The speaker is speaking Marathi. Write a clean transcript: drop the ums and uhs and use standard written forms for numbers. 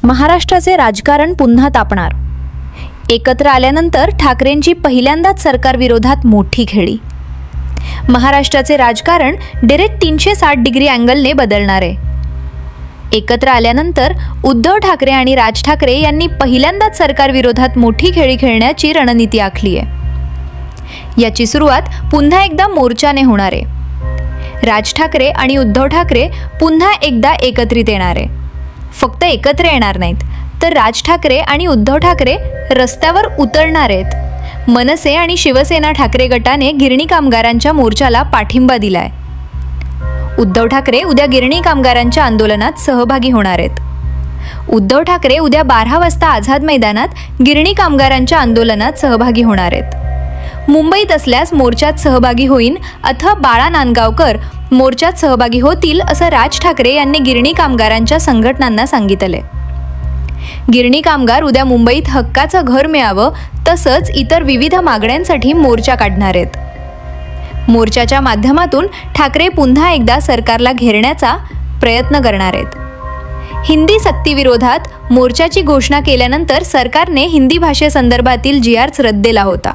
महाराष्ट्राचे राजकारण पुन्हा तापणार। एकत्र आल्यानंतर ठाकरेंची पहिल्यांदाच सरकार विरोधात मोठी खेळी। महाराष्ट्राचे राजकारण डायरेक्ट 360 डिग्री अँगलने बदलणार आहे। एकत्र आल्यानंतर उद्धव ठाकरे आणि राज ठाकरे यांनी पहिल्यांदाच सरकार विरोधात मोठी खेळी खेळण्याची रणनीती आखली आहे। याची सुरुवात पुन्हा एकदा मोर्चाने होणार आहे। राज ठाकरे आणि उद्धव ठाकरे पुन्हा एकदा एकत्रित येणार आहे। फक्त एकत्र येणार नाहीत, तर राज ठाकरे आणि उद्धव ठाकरे रस्त्यावर उतरणार आहेत। मनसे आणि शिवसेना ठाकरे गटाने गिरणी कामगारांच्या मोर्चाला पाठिंबा दिलाय। उद्धव ठाकरे उद्या गिरणी कामगारांच्या आंदोलनात सहभागी होणार आहेत। उद्धव ठाकरे उद्या 12 वाजता आझाद मैदानात गिरणी कामगारांच्या आंदोलनात सहभागी होणार आहेत। मुंबईत असल्यास मोर्चात सहभागी होईन अथवा बाळा नांदगावकर मोर्चात सहभागी होतील असं राज ठाकरे यांनी गिरणी कामगारांच्या संघटनांना सांगितले। गिरणी कामगार उद्या मुंबईत हक्काचं घर मिळावं तसंच इतर विविध मागण्यांसाठी मोर्चा काढणार आहेत। मोर्चाच्या माध्यमातून ठाकरे पुन्हा एकदा सरकारला घेरण्याचा प्रयत्न करणार आहेत। हिंदी सक्तीविरोधात मोर्चाची घोषणा केल्यानंतर सरकारने हिंदी भाषेसंदर्भातील GRच रद्द केला होता।